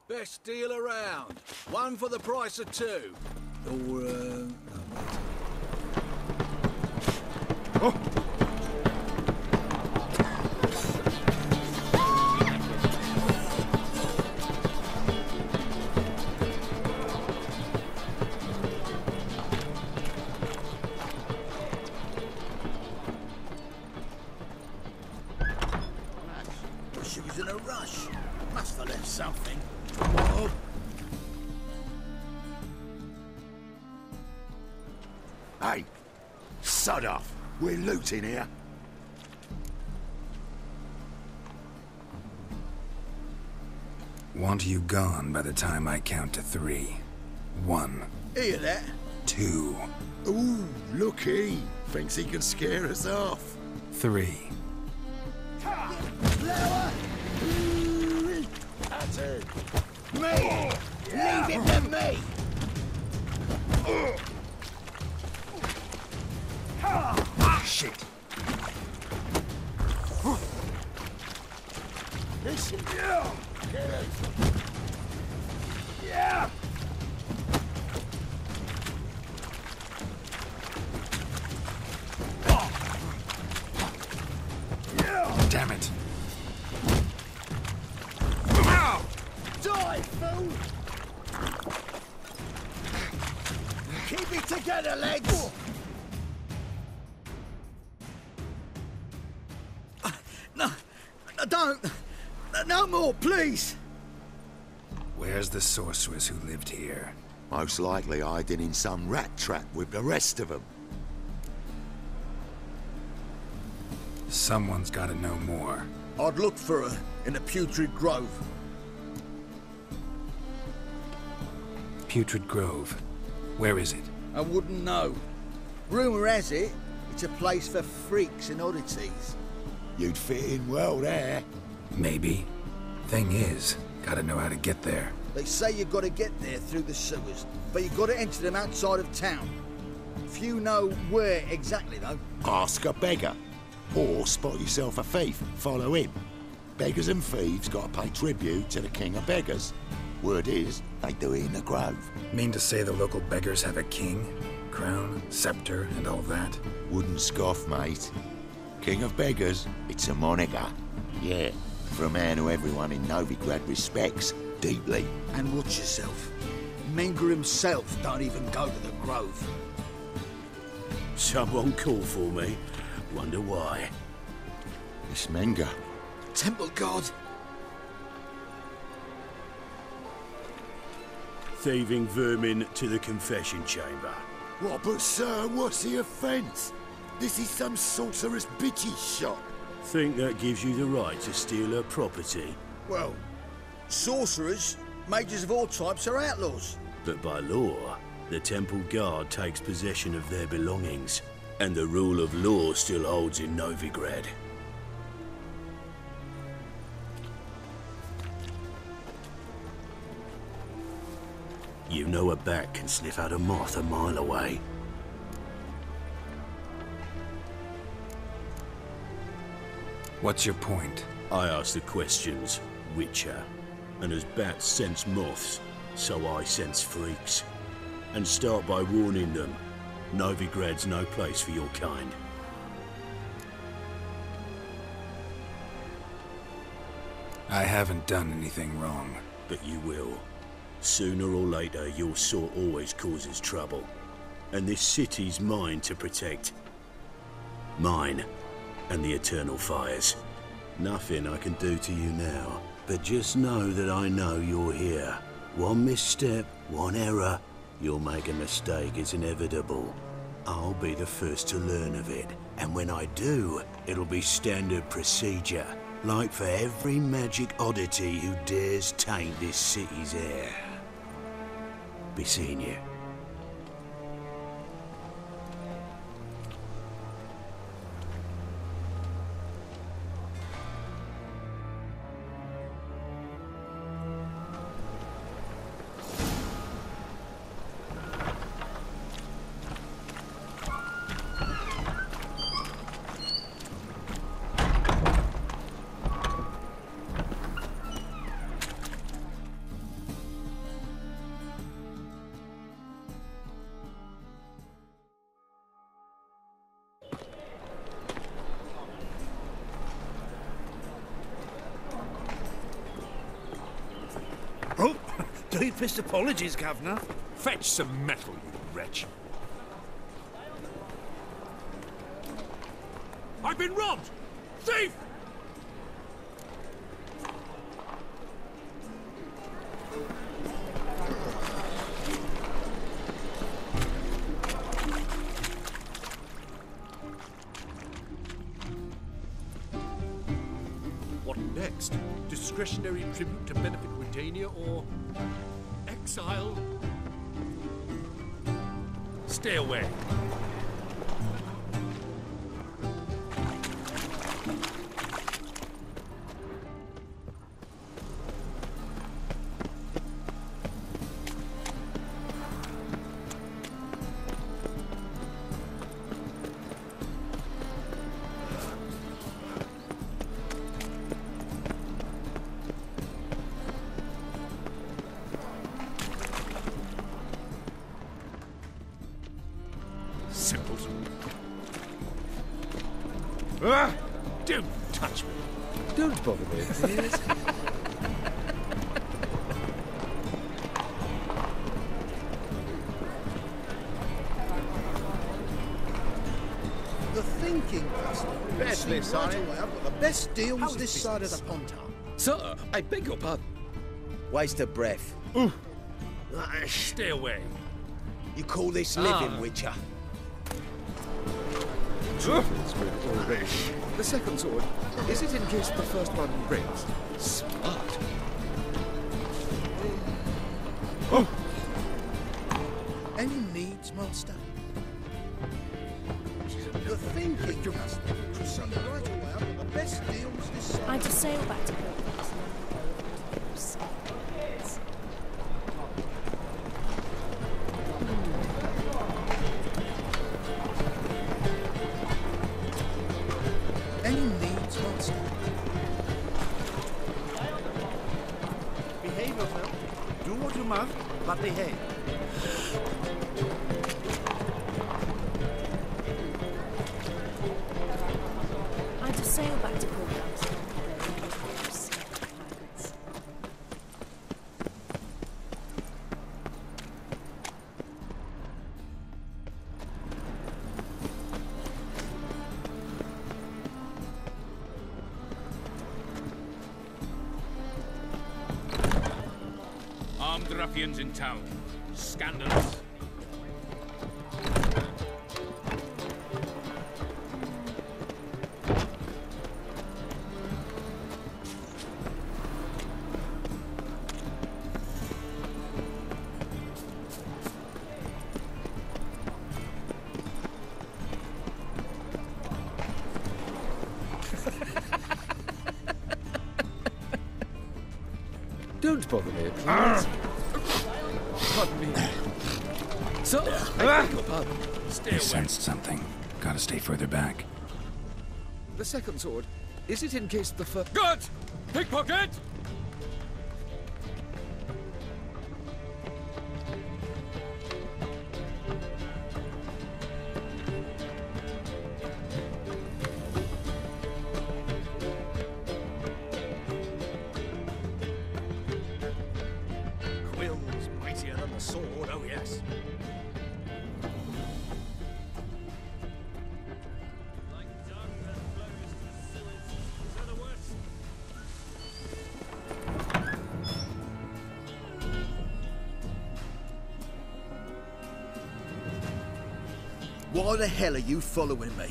Best deal around. One for the price of two. Or, no, Oh. She was in a rush. Must have left something. Oh. Hey, sod off. We're looting here. Want you gone by the time I count to 3. 1. Hear that? 2. Ooh, looky. Thinks he can scare us off. 3. That's it. Me! Leave it to me! Shit! This is you. Get it. Yeah. Damn it! Die, fool! Keep it together, lads! No, don't! No more, please! Where's the sorceress who lived here? Most likely hiding in some rat trap with the rest of them. Someone's gotta know more. I'd look for her in the Putrid Grove. Putrid Grove. Where is it? I wouldn't know. Rumour has it, it's a place for freaks and oddities. You'd fit in well there. Maybe. Thing is, gotta know how to get there. They say you've got to get there through the sewers, but you've got to enter them outside of town. Few know where exactly, though. Ask a beggar. Or spot yourself a thief, follow him. Beggars and thieves gotta pay tribute to the king of beggars. Word is, they do it in the grove. Mean to say the local beggars have a king, crown, scepter, and all that? Wouldn't scoff, mate. King of beggars, it's a moniker. Yeah, for a man who everyone in Novigrad respects deeply. And watch yourself. Menger himself don't even go to the Grove. Someone called for me. Wonder why. It's Menger. Temple God. Thieving vermin to the confession chamber. What, but sir, what's the offence? This is some sorceress bitch's shop. Think that gives you the right to steal her property? Well, sorcerers, mages of all types are outlaws. But by law, the temple guard takes possession of their belongings, and the rule of law still holds in Novigrad. You know a bat can sniff out a moth a mile away. What's your point? I ask the questions, Witcher. And as bats sense moths, so I sense freaks. And start by warning them, Novigrad's no place for your kind. I haven't done anything wrong. But you will. Sooner or later, your sort always causes trouble. And this city's mine to protect. Mine and the eternal fires. Nothing I can do to you now, but just know that I know you're here. One misstep, one error, you'll make a mistake, it's inevitable. I'll be the first to learn of it, and when I do, it'll be standard procedure, like for every magic oddity who dares taint this city's air. Be seeing you. Deepest apologies, Governor. Fetch some metal, you wretch. I've been robbed! Thief! What next? Discretionary tribute to benefit Redania or exile? Stay away. Simpleton. Ah! Don't touch me. Don't bother me, please. The thinking, Pastor. Badly sorry. Right away, I've got the best deals this side of the Pontar. Sir, I beg your pardon. Waste of breath. Stay away. You call this living, Witcher? The second sword, is it in case the first one breaks? Smart. Any needs, Master? The thinking, Pastor. Proceed right away, I've got the best deals this side. I just sail back to Pilgrims. Any needs, Master? Behave yourself. Do what you must, but behave. I just sail back to Pilgrims. Armed ruffians in town. Scandalous. Don't bother me, please. Pardon me. Sir, I beg your pardon. Stay I away. sensed something. Gotta stay further back. The second sword, is it in case the first... Good! Pickpocket! Quill's mightier than the sword, oh yes. Why the hell are you following me?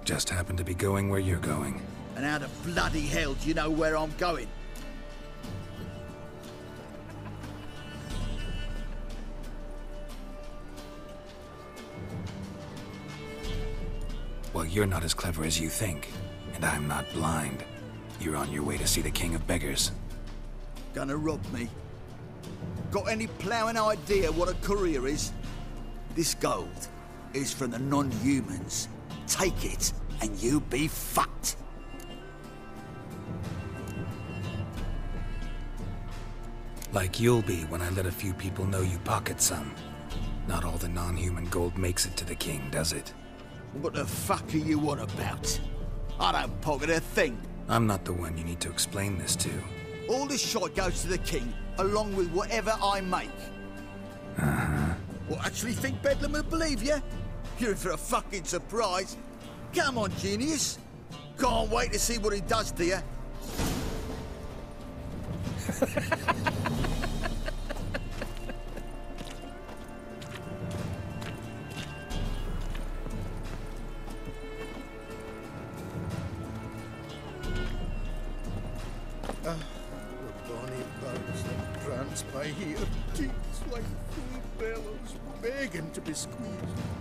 Just happen to be going where you're going. And how the bloody hell do you know where I'm going? Well, you're not as clever as you think. And I'm not blind. You're on your way to see the King of Beggars. Gonna rob me? Got any ploughing idea what a courier is? This gold is from the non-humans. Take it, and you be fucked. Like you'll be when I let a few people know you pocket some. Not all the non-human gold makes it to the king, does it? What the fuck are you on about? I don't pocket a thing. I'm not the one you need to explain this to. All this shot goes to the king, along with whatever I make. What, actually think Bedlam will believe you? You're in for a fucking surprise. Come on, genius. Can't wait to see what he does to you. By here, teeth like full bellows, begging to be squeezed.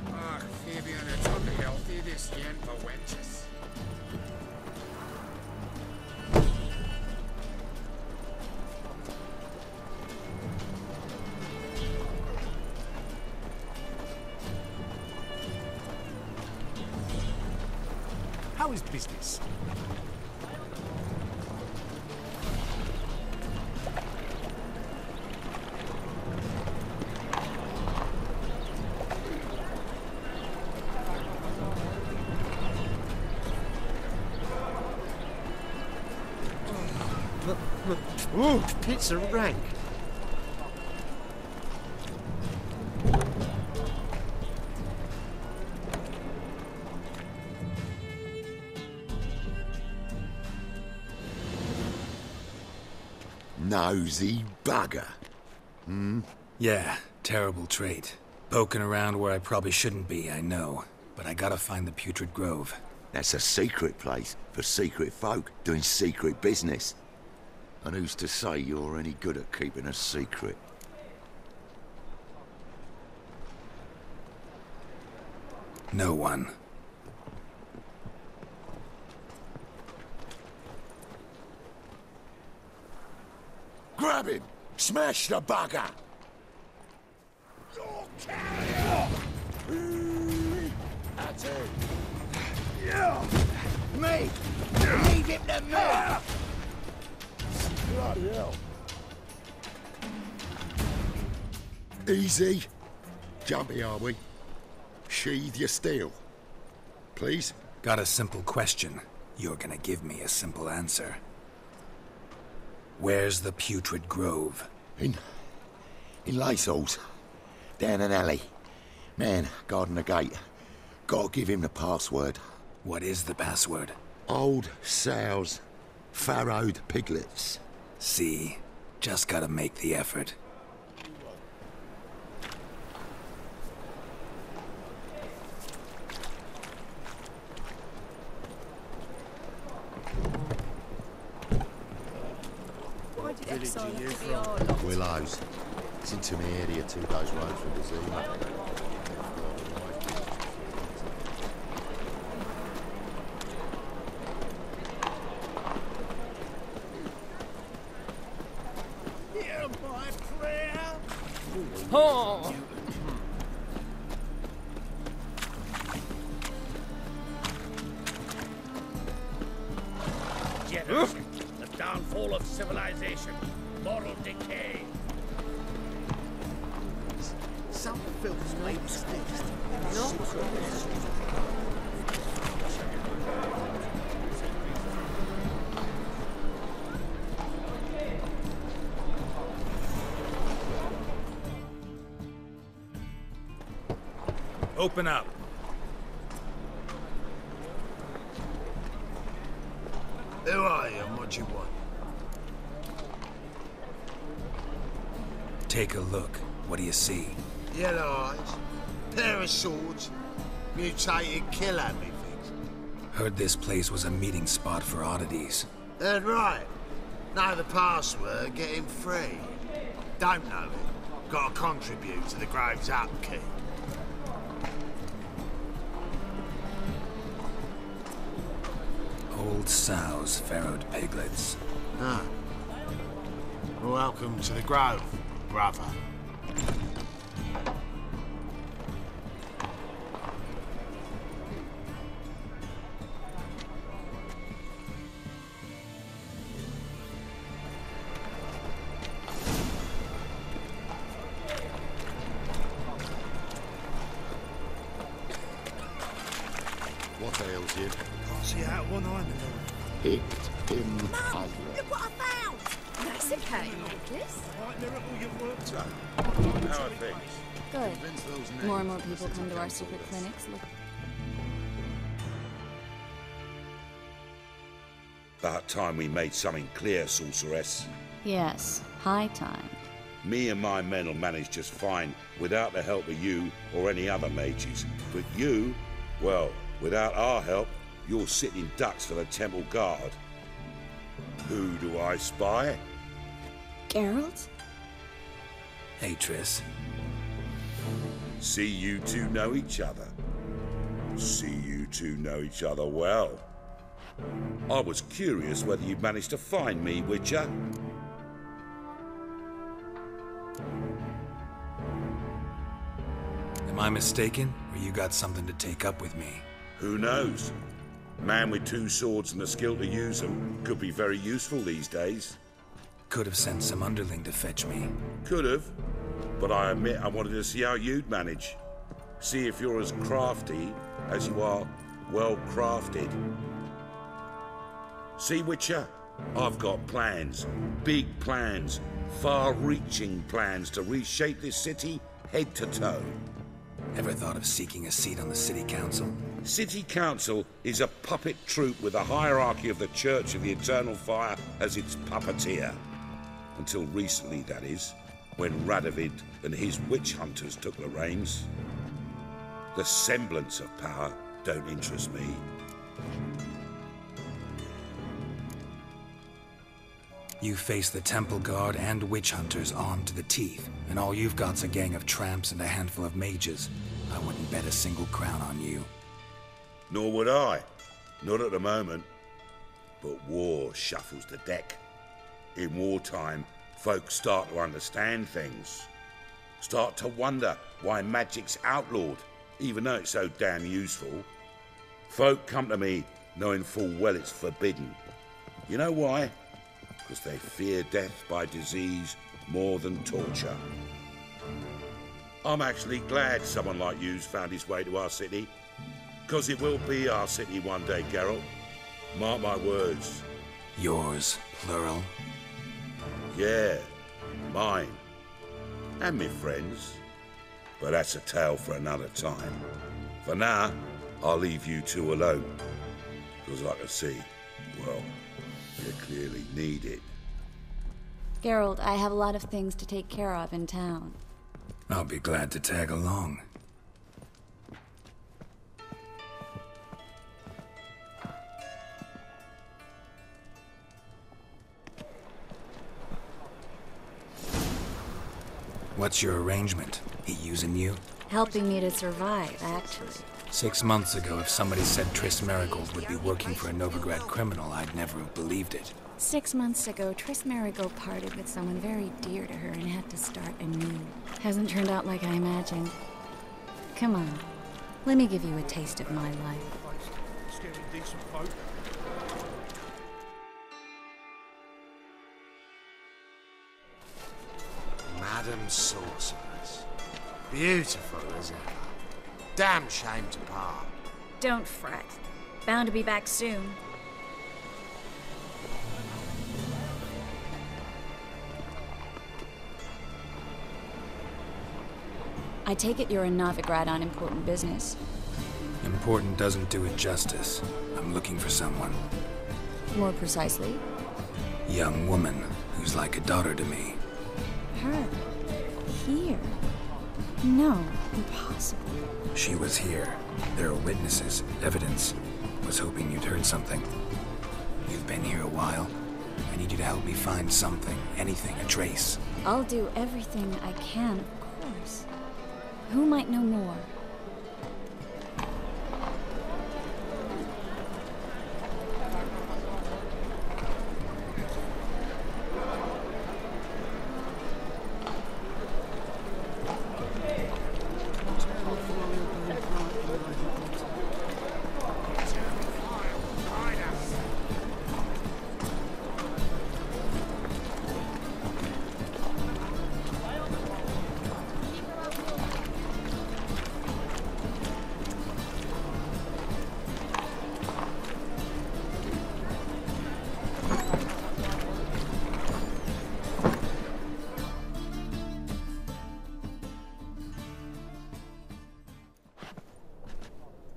Ah, Fabian, it's unhealthy, this yen for wenches. How is business? Ooh, pizza rank. Nosy bugger. Yeah, terrible trait. Poking around where I probably shouldn't be, I know. But I gotta find the Putrid Grove. That's a secret place for secret folk doing secret business. And who's to say you're any good at keeping a secret? No one. Grab him! Smash the bugger! That's it. Me! Leave him to me! Bloody hell. Easy. Jumpy, are we? Sheathe your steel. Please? Got a simple question. You're gonna give me a simple answer. Where's the Putrid Grove? In Lacehalls. Down an alley. Man, guarding the gate. Gotta give him the password. What is the password? Old sows. Farrowed piglets. See? Just gotta make the effort. Why did Exile look at the yard? Willows. It's into me area 2 days road from the Zima. Hear my prayer. Oh! Generation, the downfall of civilization, moral decay. Some filth made mistakes. Open up. Who are you and what do you want? Take a look. What do you see? Yellow eyes, pair of swords, mutated killer me things. Heard this place was a meeting spot for oddities. That's right. Know the password, get him free. Don't know it, gotta contribute to the Grove's upkeep. Old sows, farrowed piglets. Ah. Welcome to the Grove, brother. What the hell's here? Can't see out one eye, my lord. Picked him up. Look what I found! It's okay, Nicholas. How are things? Good. More and more people come to our secret clinics. About time we made something clear, sorceress. Yes, high time. Me and my men will manage just fine without the help of you or any other mages. But you, well, without our help, you're sitting ducks for the temple guard. Who do I spy? Geralt? Hey, Triss. See you two know each other. See you two know each other well. I was curious whether you'd managed to find me, Witcher. Am I mistaken, or you got something to take up with me? Who knows? Man with two swords and the skill to use them could be very useful these days. Could have sent some underling to fetch me. Could have, but I admit I wanted to see how you'd manage. See if you're as crafty as you are well-crafted. See, Witcher, I've got plans. Big plans. Far-reaching plans to reshape this city head to toe. Ever thought of seeking a seat on the city council? City council is a puppet troupe with a hierarchy of the Church of the Eternal Fire as its puppeteer. Until recently, that is, when Radovid and his witch hunters took the reins. The semblance of power don't interest me. You face the temple guard and witch hunters armed to the teeth, and all you've got's a gang of tramps and a handful of mages. I wouldn't bet a single crown on you. Nor would I. Not at the moment. But war shuffles the deck. In wartime, folks start to understand things. Start to wonder why magic's outlawed, even though it's so damn useful. Folk come to me knowing full well it's forbidden. You know why? Because they fear death by disease more than torture. I'm actually glad someone like you's found his way to our city. Because it will be our city one day, Geralt. Mark my words. Yours, plural? Yeah, mine. And me friends. But that's a tale for another time. For now, I'll leave you two alone. Because I can see, well, you clearly need it. Geralt, I have a lot of things to take care of in town. I'll be glad to tag along. What's your arrangement? He using you? Helping me to survive, actually. 6 months ago, if somebody said Triss Marigold would be working for a Novigrad criminal, I'd never have believed it. 6 months ago, Triss Marigold parted with someone very dear to her and had to start anew. Hasn't turned out like I imagined. Come on, let me give you a taste of my life. Scaring decent folk. Madam Sorceress. Beautiful as ever. Damn shame to part. Don't fret. Bound to be back soon. I take it you're in Novigrad on important business. Important doesn't do it justice. I'm looking for someone. More precisely? Young woman who's like a daughter to me. Her? Here? No, impossible. She was here. There are witnesses, evidence. Was hoping you'd heard something. You've been here a while. I need you to help me find something, anything, a trace. I'll do everything I can, of course. Who might know more?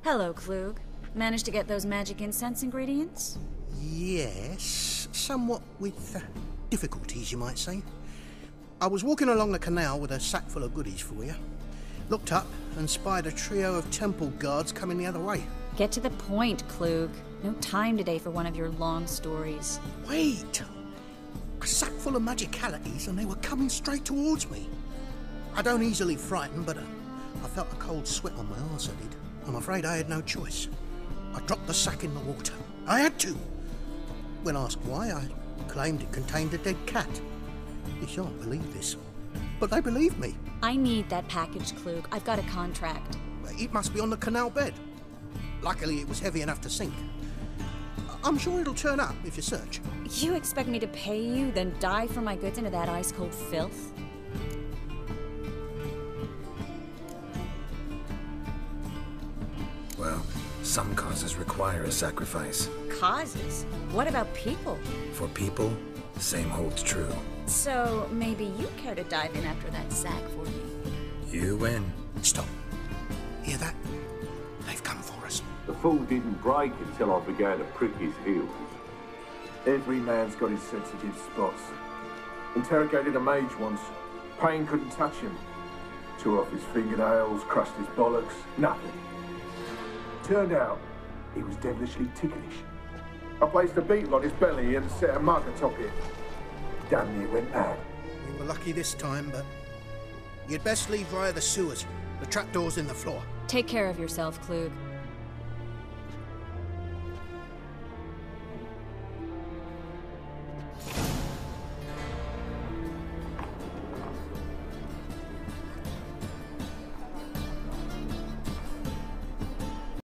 Hello, Klug. Managed to get those magic incense ingredients? Yes, somewhat with difficulties, you might say. I was walking along the canal with a sack full of goodies for you. Looked up and spied a trio of temple guards coming the other way. Get to the point, Klug. No time today for one of your long stories. Wait! A sack full of magicalities and they were coming straight towards me. I don't easily frighten, but I felt a cold sweat on my arse, I did. I'm afraid I had no choice. I dropped the sack in the water. I had to. When asked why, I claimed it contained a dead cat. You shan't believe this, but they believed me. I need that package, Klug. I've got a contract. It must be on the canal bed. Luckily, it was heavy enough to sink. I'm sure it'll turn up if you search. You expect me to pay you, then dive for my goods into that ice-cold filth? Well, some causes require a sacrifice. Causes? What about people? For people, the same holds true. So, maybe you care to dive in after that sack for me? You win. Stop. Hear that? They've come for us. The fall didn't break until I began to prick his heels. Every man's got his sensitive spots. Interrogated a mage once. Pain couldn't touch him. Tore off his fingernails, crushed his bollocks, nothing. Turned out, he was devilishly ticklish. I placed a beetle on his belly and set a mug atop it. Damn near went mad. We were lucky this time, but you'd best leave via the sewers. The trapdoor's in the floor. Take care of yourself, Klug.